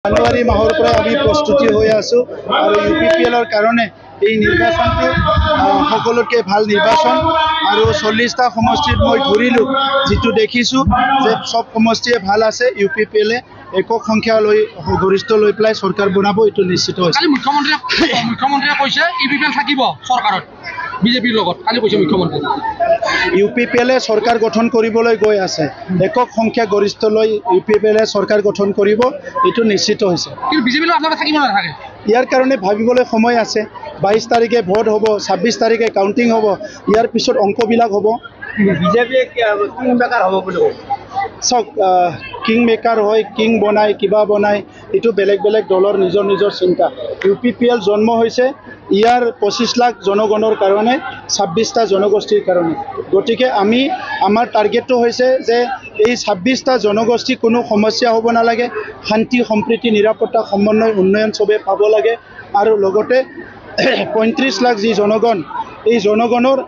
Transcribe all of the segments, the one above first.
জানুৱাৰী মাহৰ পৰা আমি প্ৰস্তুতি হৈ আছো আৰু ইউপিপিএলৰ কাৰণে এই নিৰ্বাচনটো সকলোকে ভাল নিৰ্বাচন আৰু 40টা সমষ্টিত মই ঘূৰিলো যেটো দেখিছো যে সব সমষ্টিয়ে ভাল আছে ইউপিপিএলে একক সংখ্যা লৈ গৰিষ্ঠ লৈ প্লাই সৰকাৰ বনাব এটো নিশ্চিত হৈছে কালি মুখ্যমন্ত্ৰীয়ে কৈছে ইউপিপিএল থাকিব সৰকাৰত বিজেপিৰ লগত কালি কৈছে মুখ্যমন্ত্ৰী ইউপিপিএলে সৰকাৰ গঠন কৰিবলৈ গৈ আছে একক সংখ্যা গৰিষ্ঠ লৈ ইউপিপিএলে সৰকাৰ গঠন কৰিব এটো নিশ্চিত হৈছে কিন্তু বিজেপিৰ লগত থাকিব নাথাকে ইয়াৰ কাৰণে ভাবিবলৈ সময় আছে 22 তাৰিখে ভোট হ'ব 26 তাৰিখে কাউন্টিং হ'ব ইয়াৰ পিছত অংকবিলাক হ'ব বিজেপিয়ে কিং মেকাৰ হ'ব বুলি সব কিং মেকাৰ হয় কিং বনাই কিবা বনাই এটো বেলেগ বেলেগ দলৰ নিজৰ নিজৰ চিন্তা ইউপিপিএল জন্ম হৈছে ইয়াৰ 25 লাখ জনগণৰ কাৰণে 26টা জনগোষ্ঠীৰ কাৰণে গতিকে আমি আমাৰ টাৰ্গেটটো হৈছে যে এই 26টা জনগোষ্ঠী কোনো সমস্যা হ'ব নালাগে শান্তি সম্প্ৰীতি নিৰাপত্তা সমন্বয় উন্নয়ন সবে পাব লাগে আৰু লগতে 35 লাখ যি জনগণ এই জনগণৰ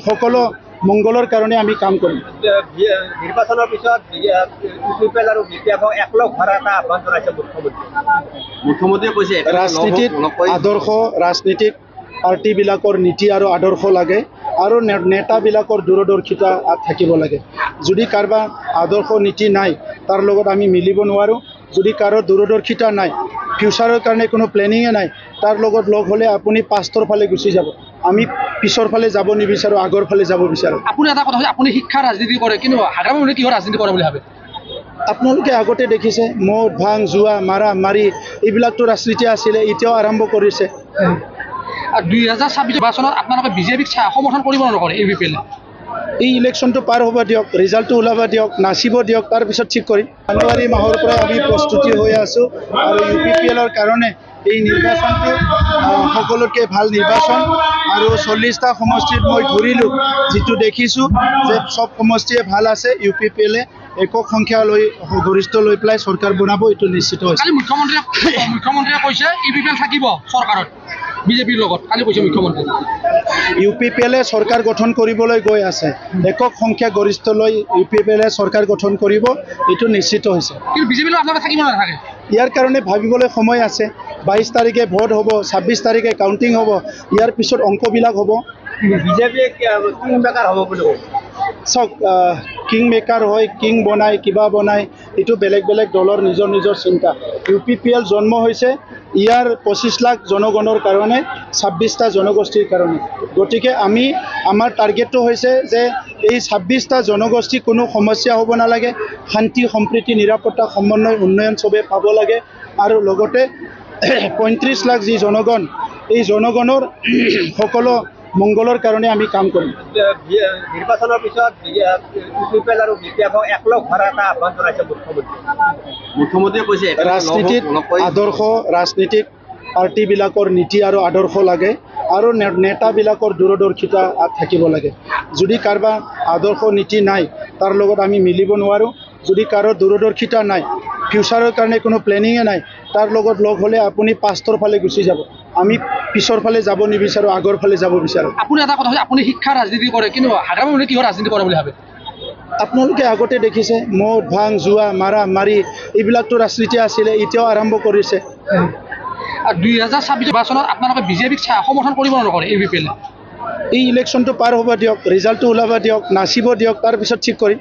সকলো মংগলৰ কাৰণে আমি কাম কৰিম নিৰ্বাচনৰ পিছত ইউপিপিএল আৰু বিজেপিক একলগ হোৱাৰ এটা আহ্বান জনাইছে মুখ্যমন্ত্ৰীয়ে কৈছে ৰাজনীতিত আদৰ্শ ৰাজনীতিক পাৰ্টিবিলাকৰ নীতি আৰু আদৰ্শ লাগে আৰু নেতাবিলাকৰ দূৰদৰ্শিতা থাকিব লাগে যদি কাৰোবাৰ আদৰ্শ নীতি নাই তাৰ লগত আমি মিলিব নোৱাৰো যদি কাৰো দূৰদৰ্শিতা নাই ফিউচাৰৰ কাৰণে কোনো প্লেনিং নাই তাৰ লগত লগ হলে আপুনি পাষ্টৰ ফালে গুচি যাব আমি পিছৰ ফালে যাব নিবিচাৰো আগৰ ফালে যাব বিচাৰো আপুনি এটা কথা আপুনি শিক্ষা ৰাজনীতি কৰে কিন্তু আগামী দিনত কি ৰাজনীতি কৰে বুলি ভাবে আপোনালোকে আগতে দেখিছে মদ ভাং জুৱা মাৰা মাৰি এইবিলাকতো ৰাজনীতি আছিলে এতিয়াও আৰম্ভ কৰিছে আৰু 2026 নিৰ্বাচনত আপোনালোকে বিজেপিক সমৰ্থন কৰিব নকৰে ইউপিপিএল এই ইলেকশনটো পাৰ হ'ব দিয়ক ৰিজাল্টটো ওলাব দিয়ক নাচিব দিয়ক তাৰ পিছত ঠিক কৰিম জানুৱাৰী মাহৰ পৰা আমি প্ৰস্তুতি হৈ আছো আৰু ইউপিপিএলৰ কাৰণে এই নিৰ্বাচনটো সকলোকে ভাল নিৰ্বাচন আৰু 40টা সমষ্টিত মই ঘূৰিলো যেটো দেখিছো যে সব সমষ্টিয়ে ভাল আছে ইউপিপিএলে একক সংখ্যা লৈ গৰিষ্ঠ লৈ প্লাই সৰকাৰ বনাব এটো নিশ্চিত হৈছে কালি মুখ্যমন্ত্ৰীয়ে কৈছে ইউপিপিএল থাকিব সৰকাৰত বিজেপিৰ লগত কালি কৈছে মুখ্যমন্ত্ৰী ইউপিপিএলে সৰকাৰ গঠন কৰিবলৈ গৈ আছে একক সংখ্যা গৰিষ্ঠ লৈ ইউপিপিএলে সৰকাৰ গঠন কৰিব এটো নিশ্চিত হৈছে কিন্তু বিজেপিৰ লগত থাকিব নাথাকে ইয়াৰ কাৰণে ভাবিবলৈ সময় আছে 22 তাৰিখে ভোট হ'ব 26 তাৰিখে কাউন্টিং হ'ব ইয়াৰ পিছত অংকবিলাক হ'ব বিজেপিয়ে কিং মেকাৰ হ'ব বুলি সব কিং মেকাৰ হয় কিং বনাই কিবা বনাই এটো বেলেগ বেলেগ দলৰ নিজৰ নিজৰ চিন্তা ইউপিপিএল জন্ম হৈছে ইয়াৰ 25 লাখ জনগণৰ কাৰণে 26টা জনগোষ্ঠীৰ কাৰণে গতিকে আমি আমাৰ টাৰ্গেটটো হৈছে যে এই 26টা জনগোষ্ঠী কোনো সমস্যা হ'ব নালাগে শান্তি সম্প্ৰীতি নিৰাপত্তা সমন্বয় উন্নয়ন সবে পাব লাগে আৰু লগতে 35 লাখ যি জনগণ এই জনগণৰ সকলো মংগলৰ কাৰণে আমি কাম কৰিম নিৰ্বাচনৰ পিছত ইউপিপিএল আৰু বিজেপিক একলগ হোৱাৰ এটা আহ্বান জনাইছে মুখ্যমন্ত্ৰীয়ে কৈছে ৰাজনীতিত আদৰ্শ ৰাজনীতিক পাৰ্টিবিলাকৰ নীতি আৰু আদৰ্শ লাগে আৰু নেতাবিলাকৰ দূৰদৰ্শিতা থাকিব লাগে যদি কাৰোবাৰ আদৰ্শ নীতি নাই তাৰ লগত আমি মিলিব নোৱাৰো যদি কাৰো দূৰদৰ্শিতা নাই ফিউচাৰৰ কাৰণে কোনো প্লেনিং নাই তাৰ লগত লগ হলে আপুনি পাষ্টৰ ফালে গুচি যাব আমি পিছৰ ফালে যাব নিবিচাৰো আগৰ ফালে যাব বিচাৰো আপুনি এটা কথা আপুনি শিক্ষা ৰাজনীতি কৰে কিন্তু আগামী দিনত কি ৰাজনীতি কৰে বুলি ভাবে আপোনালোকে আগতে দেখিছে মদ ভাং জুৱা মাৰা মাৰি এইবিলাকতো ৰাজনীতি আছিলে এতিয়াও আৰম্ভ কৰিছে আৰু 2026 নিৰ্বাচনত আপোনালোকে বিজেপিক সমৰ্থন কৰিব নকৰে ইউপিপিএল এই ইলেকশনটো পাৰ হ'ব দিয়ক ৰিজাল্টটো ওলাব দিয়ক নাচিব দিয়ক তাৰ পিছত ঠিক কৰিম